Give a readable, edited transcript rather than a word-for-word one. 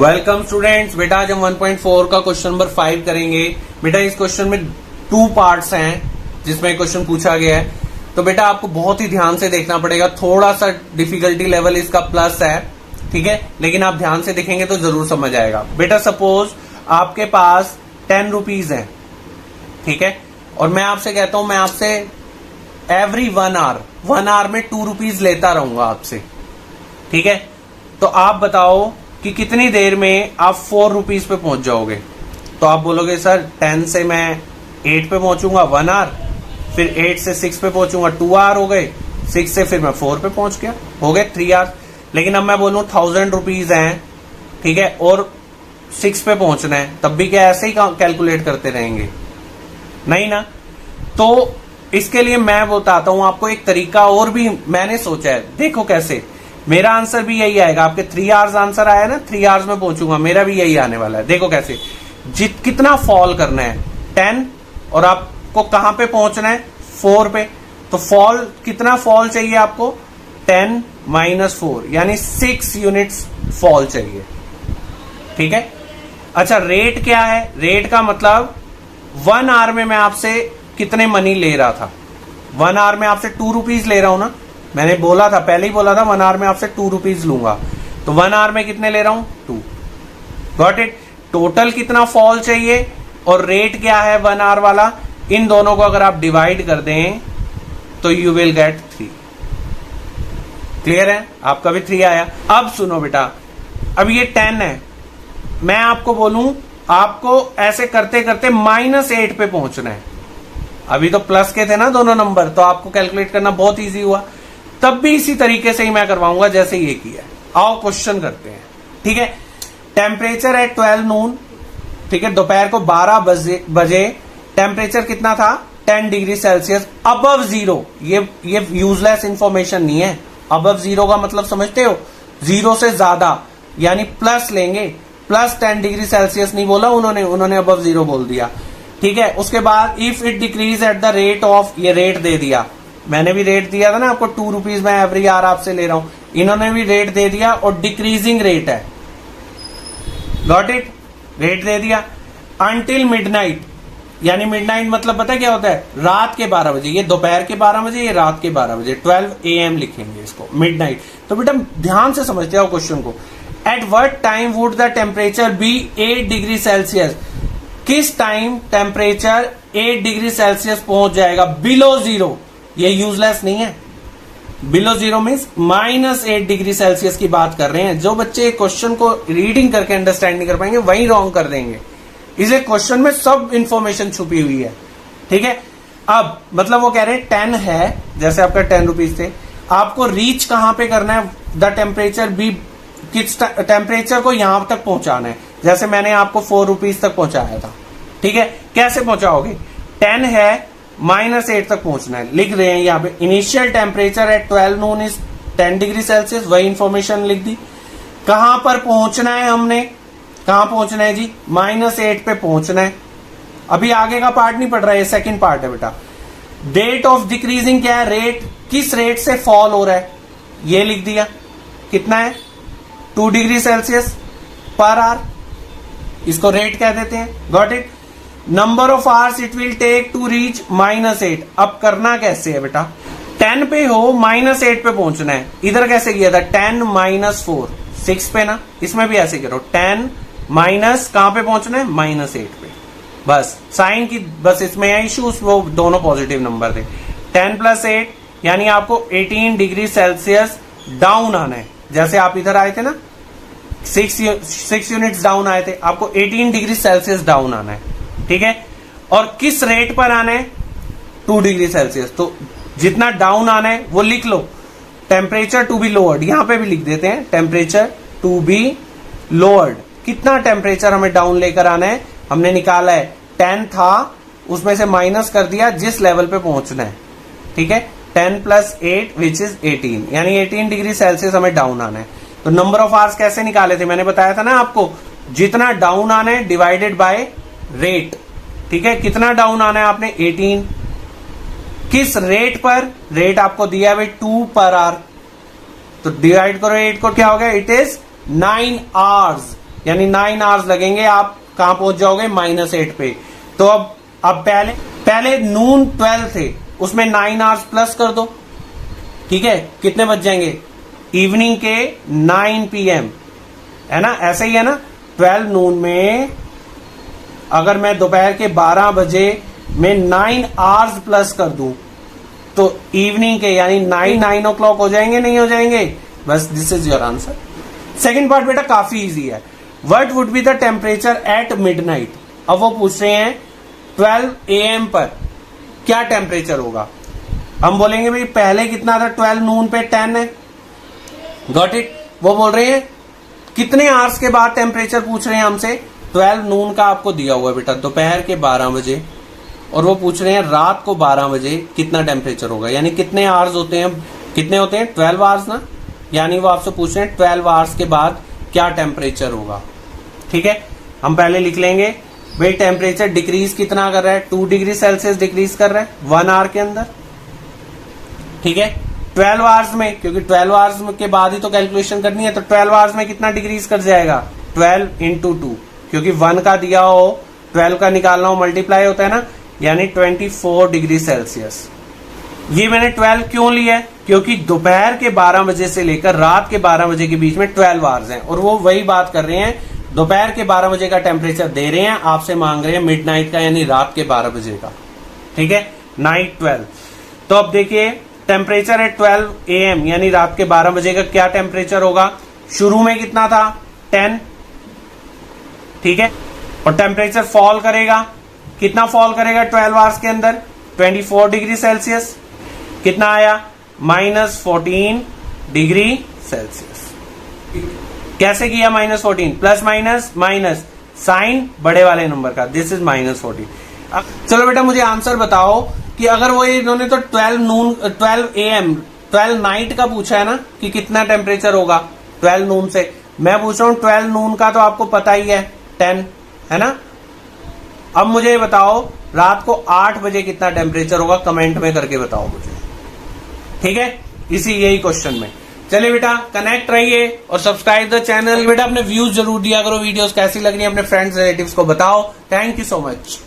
Welcome students. बेटा आज हम 1.4 का क्वेश्चन नंबर 5 करेंगे। बेटा इस क्वेश्चन में 2 पार्ट्स हैं जिसमें क्वेश्चन पूछा गया है, तो बेटा आपको बहुत ही ध्यान से देखना पड़ेगा। थोड़ा सा डिफिकल्टी लेवल इसका प्लस है, ठीक है, लेकिन आप ध्यान से देखेंगे तो जरूर समझ आएगा। बेटा सपोज आपके पास 10 रुपीज है, ठीक है, और मैं आपसे कहता हूं मैं आपसे एवरी 1 आवर में 2 रुपीज लेता रहूंगा आपसे, ठीक है। तो आप बताओ कि कितनी देर में आप 4 रुपीज पे पहुंच जाओगे। तो आप बोलोगे सर 10 से मैं 8 पे पहुंचूंगा 1 आवर, फिर 8 से 6 पे पहुंचूंगा 2 आवर हो गए, 6 से फिर मैं 4 पे पहुंच गया, हो गए 3 आवर। लेकिन अब मैं बोलूं 1000 रुपीज हैं, ठीक है, और 6 पे पहुंचना है, तब भी क्या ऐसे ही कैलकुलेट करते रहेंगे? नहीं ना। तो इसके लिए मैं बताता हूं आपको एक तरीका और भी मैंने सोचा है। देखो कैसे, मेरा आंसर भी यही आएगा। आपके 3 आवर्स आंसर आया ना, 3 आवर्स में पहुंचूंगा, मेरा भी यही आने वाला है। देखो कैसे, कितना फॉल करना है 10, और आपको कहां पे पहुंचना है 4 पे। तो फॉल कितना फॉल चाहिए आपको 10 - 4 यानी 6 यूनिट्स फॉल चाहिए, ठीक है। अच्छा रेट क्या है? रेट का मतलब 1 आवर में मैं आपसे कितने मनी ले रहा था। 1 आवर में आपसे 2 रुपीज ले रहा हूं ना, मैंने बोला था, पहले ही बोला था 1 आवर में आपसे 2 रुपीज लूंगा। तो 1 आवर में कितने ले रहा हूं 2। Got it. टोटल कितना फॉल चाहिए और रेट क्या है 1 आवर वाला, इन दोनों को अगर आप डिवाइड कर दें तो यू विल गेट 3। क्लियर है? आपका भी 3 आया। अब सुनो बेटा, अब ये 10 है, मैं आपको बोलूं आपको ऐसे करते करते -8 पे पहुंचना है। अभी तो प्लस के थे ना दोनों नंबर, तो आपको कैलकुलेट करना बहुत इजी हुआ। तब भी इसी तरीके से ही मैं करवाऊंगा जैसे ये किया। आओ क्वेश्चन करते हैं, ठीक है। टेम्परेचर है 12 नून, ठीक है, दोपहर को 12 बजे टेम्परेचर कितना था 10 डिग्री सेल्सियस अबव 0। ये यूजलेस इंफॉर्मेशन नहीं है। अबव 0 का मतलब समझते हो, 0 से ज्यादा, यानी प्लस लेंगे। प्लस 10 डिग्री सेल्सियस नहीं बोला उन्होंने अबव 0 बोल दिया, ठीक है। उसके बाद if it decrease at the rate of, ये रेट दे दिया, मैंने भी रेट दिया था ना आपको, 2 रुपीज मैं एवरी आवर आपसे ले रहा हूं, इन्होंने भी रेट दे दिया और डिक्रीजिंग रेट है। Got it. रेट दे दिया अंटिल मिडनाइट, यानी मिडनाइट मतलब पता है क्या होता है, रात के 12 बजे। ये दोपहर के 12 बजे, ये रात के 12 बजे, 12 AM लिखेंगे इसको, मिडनाइट। तो बेटा ध्यान से समझते हो क्वेश्चन को। At what time would the temperature be 8 degree Celsius, किस टाइम टेम्परेचर 8 डिग्री सेल्सियस पहुंच जाएगा बिलो 0। ये यूजलेस नहीं है। बिलो 0 मीन्स -8 डिग्री सेल्सियस की बात कर रहे हैं। जो बच्चे क्वेश्चन को रीडिंग करके अंडरस्टैंड नहीं कर पाएंगे वही रॉन्ग कर देंगे। इसे क्वेश्चन में सब इंफॉर्मेशन छुपी हुई है, ठीक है। अब मतलब वो कह रहे हैं 10 है, जैसे आपका 10 रुपीज थे, आपको रीच कहां पे करना है द टेम्परेचर बी, किस टेम्परेचर को यहां तक पहुंचाना है। जैसे मैंने आपको 4 रुपीज तक पहुंचाया था, ठीक है। कैसे पहुंचाओगे? 10 है, -8 तक पहुंचना है। लिख रहे हैं यहाँ पे initial temperature at 12 Noon is 10 degree Celsius, वही इंफॉर्मेशन लिख दी। कहां पर पहुंचना है हमने, कहां पहुंचना है जी, -8 पे पहुंचना है। अभी आगे का पार्ट नहीं पढ़ रहा है, सेकंड पार्ट है बेटा। डेट ऑफ डिक्रीजिंग क्या है, रेट, किस रेट से फॉल हो रहा है, ये लिख दिया। कितना है 2 डिग्री सेल्सियस पर आवर, इसको रेट कह देते हैं। Got it. Number of hours it will take to reach -8। अब करना कैसे है बेटा, 10 पे हो, -8 पे पहुंचना है। इधर कैसे किया था 10 - 4, 6 पे ना, इसमें भी ऐसे करो 10 माइनस कहां पे पहुंचना है -8 पे। बस साइन की बस इसमें है इशू, वो दोनों पॉजिटिव नंबर थे। 10 + 8 यानी आपको 18 डिग्री सेल्सियस डाउन आना है। जैसे आप इधर आए थे ना, 6 यूनिट्स डाउन आए थे, आपको 18 डिग्री सेल्सियस डाउन आना है, ठीक है। और किस रेट पर आना है 2 डिग्री सेल्सियस। तो जितना डाउन आना है वो लिख लो, टेम्परेचर टू बी लोअर्ड, यहां पे भी लिख देते हैं टेम्परेचर टू बी लोअर्ड। कितना टेम्परेचर हमें डाउन लेकर आना है, हमने निकाला है 10 था, उसमें से माइनस कर दिया जिस लेवल पे पहुंचना है, ठीक है। 10 + 8 विच इज 18, यानी 18 डिग्री सेल्सियस हमें डाउन आना है। तो नंबर ऑफ आवर्स कैसे निकाले थे, मैंने बताया था ना आपको, जितना डाउन आना है डिवाइडेड बाय रेट, ठीक है। कितना डाउन आना है आपने 18, किस रेट पर, रेट आपको दिया है 2 पर आवर, तो डिवाइड करो 8 को, क्या हो गया, इट इज 9 आवर्स। यानी 9 आवर्स लगेंगे, आप कहां पहुंच जाओगे -8 पे। तो अब पहले नून 12 थे, उसमें 9 आवर्स प्लस कर दो, ठीक है, कितने बच जाएंगे, इवनिंग के 9 PM, है ना, ऐसे ही है ना। 12 नून में अगर मैं दोपहर के 12 बजे में 9 आवर्स प्लस कर दूं तो इवनिंग के यानी 9 o'clock हो जाएंगे, नहीं हो जाएंगे? बस this is your answer. Second part बेटा काफी इजी है। What would be the temperature at midnight. अब वो पूछ रहे हैं 12 AM पर क्या टेम्परेचर होगा। हम बोलेंगे भाई पहले कितना था, 12 नून पे 10 है, गॉट इट। वो बोल रहे हैं कितने आवर्स के बाद टेम्परेचर पूछ रहे हैं हमसे। 12 नून का आपको दिया हुआ है बेटा दोपहर के 12 बजे, और वो पूछ रहे हैं रात को 12 बजे कितना टेम्परेचर होगा, यानी कितने आवर्स होते हैं, कितने होते हैं 12 आवर्स ना, यानी वो आपसे पूछ रहे हैं 12 आवर्स के बाद क्या टेम्परेचर होगा। ठीक है, हम पहले लिख लेंगे भाई टेम्परेचर डिक्रीज कितना कर रहा है, 2 डिग्री सेल्सियस डिक्रीज कर रहा है 1 आवर के अंदर। ठीक है, 12 आवर्स में, क्योंकि 12 आवर्स के बाद ही तो कैलकुलेशन करनी है, तो 12 आवर्स में कितना डिक्रीज कर जाएगा, 12 into 2, क्योंकि 1 का दिया हो 12 का निकालना हो मल्टीप्लाई होता है ना, यानी 24 डिग्री सेल्सियस। ये मैंने 12 क्यों लिया है, क्योंकि दोपहर के 12 बजे से लेकर रात के 12 बजे के बीच में 12 आवर्स हैं, और वो वही बात कर रहे हैं, दोपहर के 12 बजे का टेम्परेचर दे रहे हैं, आपसे मांग रहे हैं मिडनाइट का, यानी रात के 12 बजे का। ठीक है, नाइट 12। तो अब देखिए टेम्परेचर है 12 AM, यानी रात के 12 बजे का क्या टेम्परेचर होगा। शुरू में कितना था 10, ठीक है, और टेम्परेचर फॉल करेगा, कितना फॉल करेगा 12 आवर्स के अंदर, 24 डिग्री सेल्सियस। कितना आया, -14 डिग्री सेल्सियस। कैसे किया -14, प्लस माइनस माइनस, साइन बड़े वाले नंबर का, दिस इज -14। चलो बेटा मुझे आंसर बताओ कि अगर वो इन्होंने तो 12 AM 12 नाइट का पूछा है ना कि कितना टेम्परेचर होगा 12 नून से, मैं पूछ रहा हूं 12 नून का, तो आपको पता ही है 10 है ना। अब मुझे बताओ रात को 8 बजे कितना टेम्परेचर होगा, कमेंट में करके बताओ मुझे। ठीक है, इसी यही क्वेश्चन में। चलिए बेटा कनेक्ट रहिए और सब्सक्राइब द चैनल। बेटा अपने व्यूज जरूर दिया करो, वीडियोस कैसी लग रही है अपने फ्रेंड्स रिलेटिव्स को बताओ। Thank you so much.